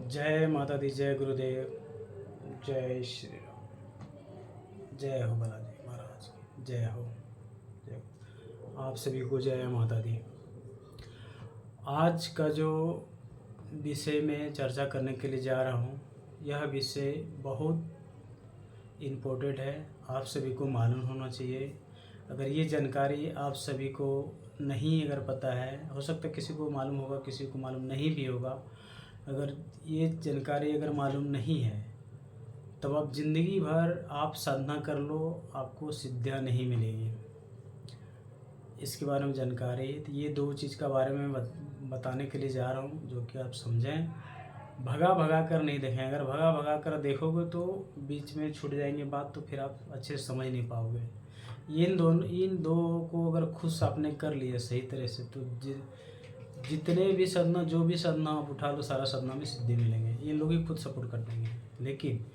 जय माता दी, जय गुरुदेव, जय श्री राम, जय हो बालाजी महाराज की, जय हो, जय हो। आप सभी को जय माता दी। आज का जो विषय में चर्चा करने के लिए जा रहा हूँ, यह विषय बहुत इम्पोर्टेंट है, आप सभी को मालूम होना चाहिए। अगर ये जानकारी आप सभी को नहीं अगर पता है, हो सकता है किसी को मालूम होगा, किसी को मालूम नहीं भी होगा। अगर ये जानकारी अगर मालूम नहीं है तब आप ज़िंदगी भर आप साधना कर लो, आपको सिद्धियाँ नहीं मिलेगी। इसके बारे में जानकारी, तो ये दो चीज़ का बारे में बताने के लिए जा रहा हूँ, जो कि आप समझें। भगा भगा कर नहीं देखें। अगर भगा भगा कर देखोगे तो बीच में छूट जाएंगे बात, तो फिर आप अच्छे से समझ नहीं पाओगे। इन दो को अगर खुद आपने कर लिया सही तरह से, तो जितने भी साधना, जो भी साधना आप उठा लो, सारा साधना में सिद्धि मिलेंगे। ये लोग ही खुद सपोर्ट कर देंगे, लेकिन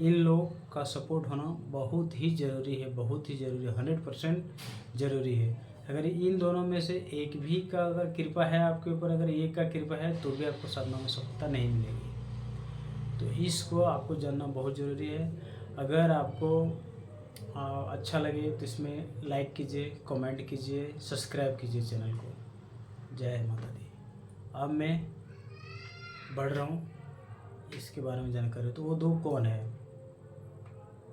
इन लोग का सपोर्ट होना बहुत ही ज़रूरी है, बहुत ही ज़रूरी है, 100% ज़रूरी है। अगर इन दोनों में से एक भी का अगर कृपा है आपके ऊपर, अगर एक का कृपा है, तो भी आपको साधना में सफलता नहीं मिलेगी। तो इसको आपको जानना बहुत ज़रूरी है। अगर आपको अच्छा लगे तो इसमें लाइक कीजिए, कमेंट कीजिए, सब्सक्राइब कीजिए चैनल को। जय माता दी। अब मैं बढ़ रहा हूँ, इसके बारे में जानकारी। तो वो दो कौन है,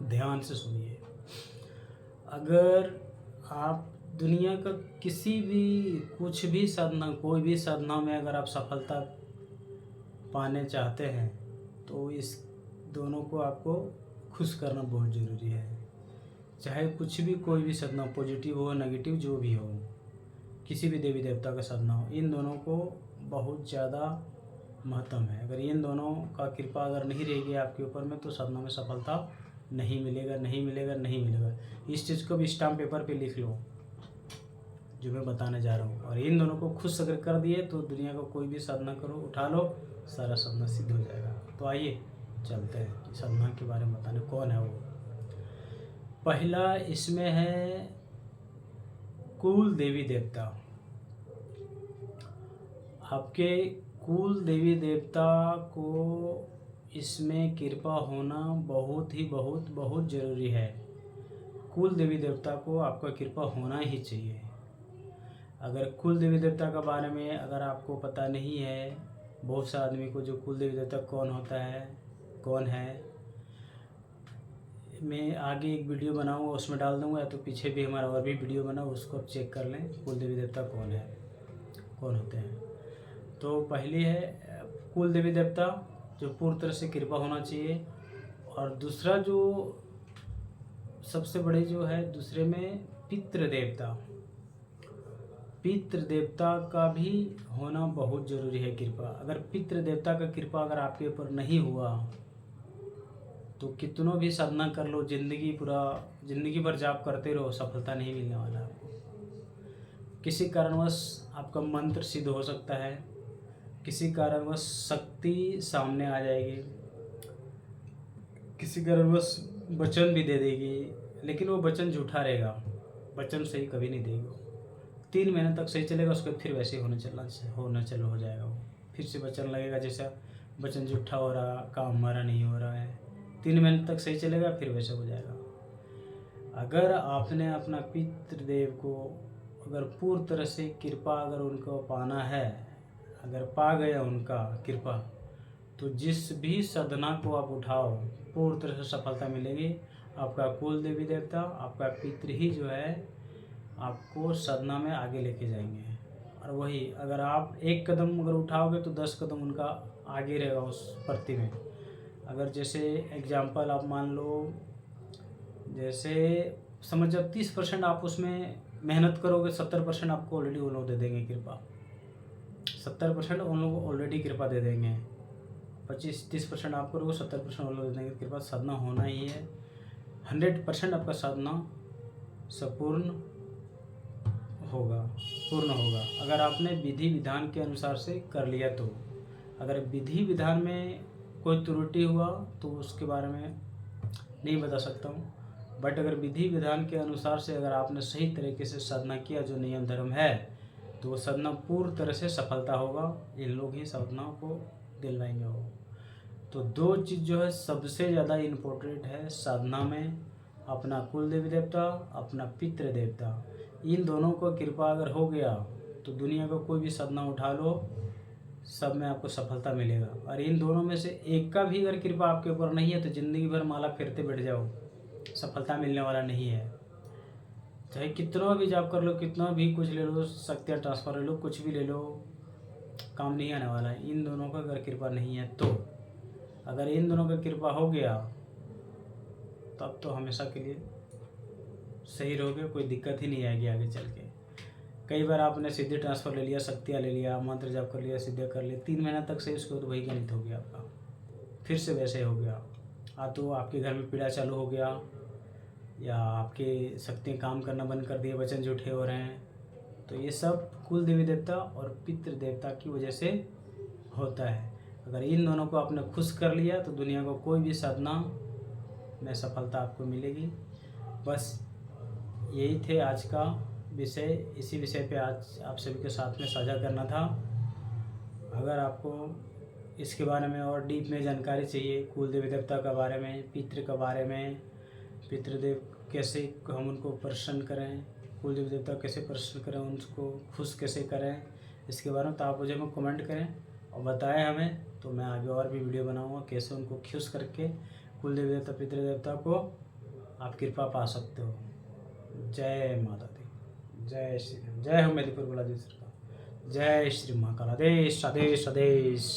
ध्यान से सुनिए। अगर आप दुनिया का किसी भी कुछ भी साधना, कोई भी साधना में अगर आप सफलता पाने चाहते हैं, तो इस दोनों को आपको खुश करना बहुत ज़रूरी है। चाहे कुछ भी, कोई भी साधना, पॉजिटिव हो नेगेटिव, जो भी हो, किसी भी देवी देवता का साधना हो, इन दोनों को बहुत ज़्यादा महत्व है। अगर इन दोनों का कृपा अगर नहीं रहेगी आपके ऊपर में, तो साधना में सफलता नहीं मिलेगा, नहीं मिलेगा, नहीं मिलेगा। इस चीज़ को भी स्टाम्प पेपर पे लिख लो, जो मैं बताने जा रहा हूँ। और इन दोनों को खुश अगर कर दिए, तो दुनिया का कोई भी साधना करो, उठा लो, सारा साधना सिद्ध हो जाएगा। तो आइए चलते हैं कि साधना के बारे में बताने। कौन है वो? पहला इसमें है कुल देवी देवता। आपके कुल देवी देवता को इसमें कृपा होना बहुत ही बहुत ज़रूरी है। कुल देवी देवता को आपका कृपा होना ही चाहिए। अगर कुल देवी देवता के बारे में अगर आपको पता नहीं है, बहुत से आदमी को जो कुल देवी देवता कौन होता है, कौन है, मैं आगे एक वीडियो बनाऊंगा, उसमें डाल दूंगा, या तो पीछे भी हमारा और भी वीडियो बना, उसको आप चेक कर लें, कुल देवी देवता कौन है, कौन होते हैं। तो पहली है कुल देवी देवता, जो पूर्ण तरह से कृपा होना चाहिए। और दूसरा जो सबसे बड़े जो है, दूसरे में पितृ देवता। पितृ देवता का भी होना बहुत ज़रूरी है कृपा। अगर पितृ देवता का कृपा अगर आपके ऊपर नहीं हुआ, तो कितनों भी साधना कर लो, ज़िंदगी भर जाप करते रहो, सफलता नहीं मिलने वाला आपको। किसी कारणवश आपका मंत्र सिद्ध हो सकता है, किसी कारणवश शक्ति सामने आ जाएगी, किसी कारणवश वचन भी दे देगी, लेकिन वो वचन झूठा रहेगा, वचन सही कभी नहीं देगी। 3 महीने तक सही चलेगा, उसके बाद फिर वैसे होना चालू हो जाएगा। वो फिर से वचन लगेगा, जैसा वचन झूठा हो रहा, काम हमारा नहीं हो रहा है। 3 महीने तक सही चलेगा, फिर वैसे हो जाएगा। अगर आपने अपना पितृदेव को अगर पूर्ण तरह से कृपा अगर उनको पाना है, अगर पा गया उनका कृपा, तो जिस भी साधना को आप उठाओ, पूर्ण तरह से सफलता मिलेगी। आपका कुल देवी देवता, आपका पितृ ही जो है आपको साधना में आगे लेके जाएंगे। और वही अगर आप एक कदम अगर उठाओगे, तो 10 कदम उनका आगे रहेगा उस प्रति में। अगर जैसे एग्जाम्पल आप मान लो, जैसे समझ जाओ 30% आप उसमें मेहनत करोगे, 70% आपको ऑलरेडी वो लोग दे देंगे कृपा। 70% उन लोग ऑलरेडी कृपा दे देंगे। 25-30% आप करोगे, 70% वो लोग दे देंगे कृपा। साधना होना ही है, 100% आपका साधना संपूर्ण होगा, पूर्ण होगा, अगर आपने विधि विधान के अनुसार से कर लिया तो। अगर विधि विधान में कोई त्रुटि हुआ, तो उसके बारे में नहीं बता सकता हूँ, बट अगर विधि विधान के अनुसार से अगर आपने सही तरीके से साधना किया, जो नियम धर्म है, तो वो साधना पूर्ण तरह से सफलता होगा। इन लोग ही साधना को दिलवाएंगे वो। तो दो चीज़ जो है सबसे ज़्यादा इम्पोर्टेंट है साधना में, अपना कुल देवी देवता, अपना पितृ देवता। इन दोनों को कृपा अगर हो गया तो दुनिया का कोई भी साधना उठा लो, सब में आपको सफलता मिलेगा। और इन दोनों में से एक का भी अगर कृपा आपके ऊपर नहीं है तो ज़िंदगी भर माला फेरते बैठ जाओ, सफलता मिलने वाला नहीं है। चाहे कितना भी जॉब कर लो, कितना भी कुछ ले लो, शक्तियाँ ट्रांसफर ले लो, कुछ भी ले लो, काम नहीं आने वाला है इन दोनों का अगर कृपा नहीं है तो। अगर इन दोनों का कृपा हो गया तब तो हमेशा के लिए सही रहोगे, कोई दिक्कत ही नहीं आएगी आगे चल के। कई बार आपने सिद्धि ट्रांसफ़र ले लिया, शक्तियाँ ले लिया, मंत्र जाप कर लिया, सिद्धियाँ कर लिया, 3 महीना तक से उसके बाद वही गणित हो गया आपका, फिर से वैसे हो गया। तो आपके घर में पीड़ा चालू हो गया, या आपके शक्तियाँ काम करना बंद कर दिए, वचन झूठे हो रहे हैं, तो ये सब कुल देवी देवता और पितृ देवता की वजह से होता है। अगर इन दोनों को आपने खुश कर लिया तो दुनिया को कोई भी साधना में सफलता आपको मिलेगी। बस यही थे आज का विषय, इसी विषय पे आज आप सभी के साथ में साझा करना था। अगर आपको इसके बारे में और डीप में जानकारी चाहिए, कुल देवी देवता के बारे में, पितृ के बारे में, पितृदेव कैसे हम उनको प्रसन्न करें, कुल देवी देवता कैसे प्रसन्न करें, उनको खुश कैसे करें, इसके बारे में तो आप मुझे कमेंट करें और बताएं हमें, तो मैं आगे और भी वीडियो बनाऊंगा कैसे उनको खुश करके कुल देवी देवता पितृ देवता को आप कृपा पा सकते हो। जय माता दी, जय श्री राम, जय हो मेदिपुर बालाजी सरकार, जय श्री महाकाल, आदेश आदेश आदेश।